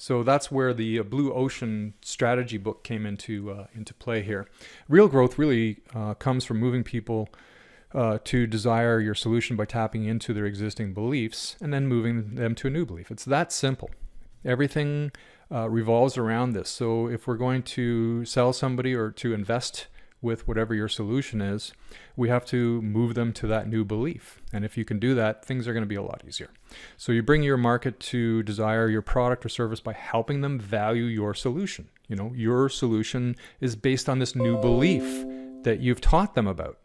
So that's where the Blue Ocean strategy book came into play here. Real growth really comes from moving people to desire your solution by tapping into their existing beliefs and then moving them to a new belief. It's that simple. Everything revolves around this. So if we're going to sell somebody or to invest with whatever your solution is, we have to move them to that new belief. And if you can do that, things are going to be a lot easier. So you bring your market to desire your product or service by helping them value your solution. You know, your solution is based on this new belief that you've taught them about.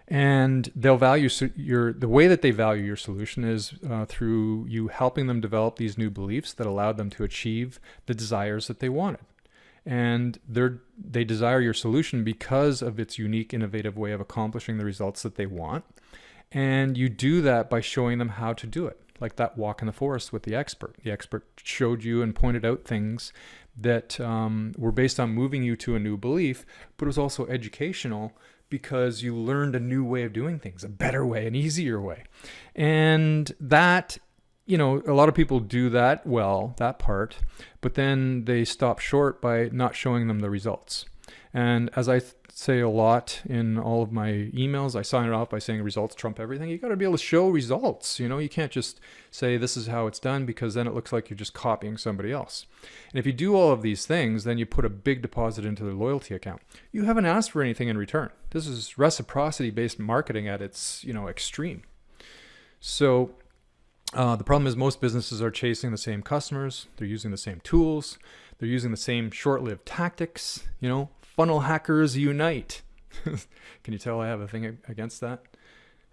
And they'll value the way that they value your solution is through you helping them develop these new beliefs that allowed them to achieve the desires that they wanted. And they desire your solution because of its unique, innovative way of accomplishing the results that they want. And you do that by showing them how to do it, like that walk in the forest with the expert. The expert showed you and pointed out things that were based on moving you to a new belief, but it was also educational because you learned a new way of doing things, a better way, an easier way. And that, you know, a lot of people do that well, that part, but then they stop short by not showing them the results. And as I say a lot in all of my emails, I sign it off by saying results trump everything. You got to be able to show results. You know, you can't just say this is how it's done, because then it looks like you're just copying somebody else. And if you do all of these things, then you put a big deposit into their loyalty account. You haven't asked for anything in return. This is reciprocity-based marketing at its, you know, extreme. So the problem is most businesses are chasing the same customers. They're using the same tools. They're using the same short-lived tactics. You know, funnel hackers unite. Can you tell I have a thing against that?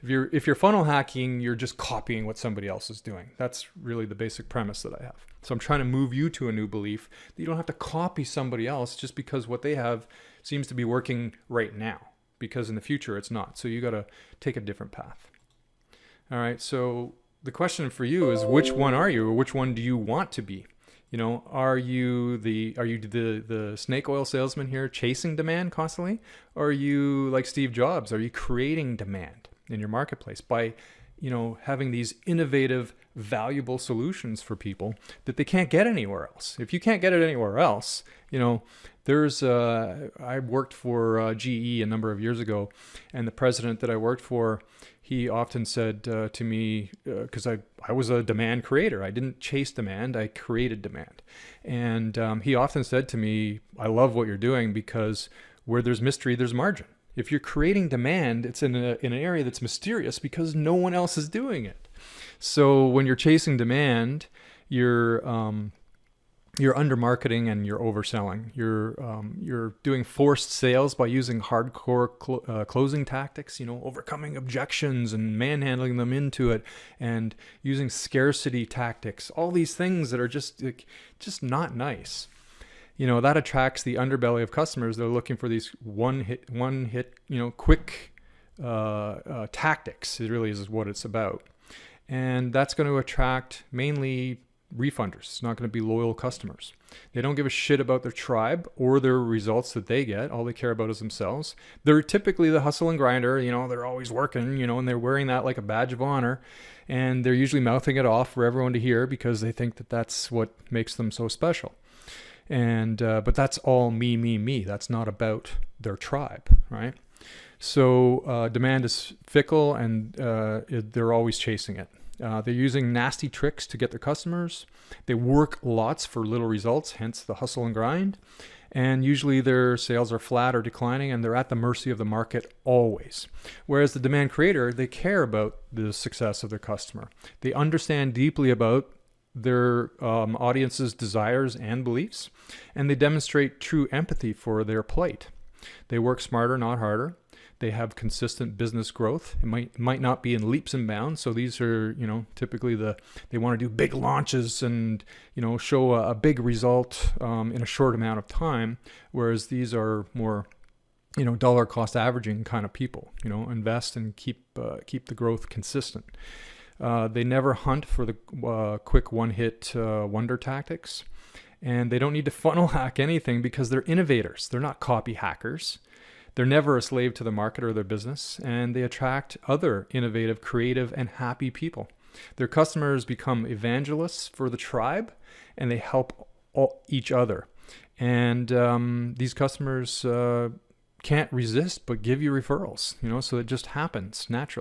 If you're funnel hacking, you're just copying what somebody else is doing. That's really the basic premise that I have. So I'm trying to move you to a new belief that you don't have to copy somebody else just because what they have seems to be working right now, because in the future it's not. So you got to take a different path. All right. So the question for you is, which one are you, or which one do you want to be? You know, are you the snake oil salesman here chasing demand constantly? Or are you like Steve Jobs? Are you creating demand in your marketplace by, you know, having these innovative, valuable solutions for people that they can't get anywhere else? If you can't get it anywhere else, you know, I worked for GE a number of years ago, and the president that I worked for, he often said to me, because I was a demand creator. I didn't chase demand, I created demand. And he often said to me, I love what you're doing, because where there's mystery, there's margin. If you're creating demand, it's in an area that's mysterious because no one else is doing it. So when you're chasing demand, you're under marketing and you're overselling. You're doing forced sales by using hardcore closing tactics, you know, overcoming objections and manhandling them into it, and using scarcity tactics. All these things that are just not nice. You know, that attracts the underbelly of customers. They're looking for these one hit, you know, quick tactics. It really is what it's about, and that's going to attract mainly refunders. It's not going to be loyal customers. They don't give a shit about their tribe or their results that they get. All they care about is themselves. They're typically the hustle and grinder, you know, they're always working, you know, and they're wearing that like a badge of honor, and they're usually mouthing it off for everyone to hear because they think that that's what makes them so special. And but that's all me. That's not about their tribe, right? So demand is fickle, and they're always chasing it. They're using nasty tricks to get their customers. They work lots for little results, hence the hustle and grind. And usually their sales are flat or declining, and they're at the mercy of the market always. Whereas the demand creator, they care about the success of their customer. They understand deeply about their audience's desires and beliefs, and they demonstrate true empathy for their plight. They work smarter, not harder. They have consistent business growth. It might not be in leaps and bounds. So these are, you know, typically they want to do big launches and, you know, show a big result in a short amount of time. Whereas these are more, you know, dollar cost averaging kind of people. You know, invest and keep the growth consistent. They never hunt for the quick one-hit wonder tactics, and they don't need to funnel hack anything because they're innovators. They're not copy hackers. They're never a slave to the market or their business, and they attract other innovative, creative, and happy people. Their customers become evangelists for the tribe, and they help each other. And these customers can't resist but give you referrals, so it just happens naturally.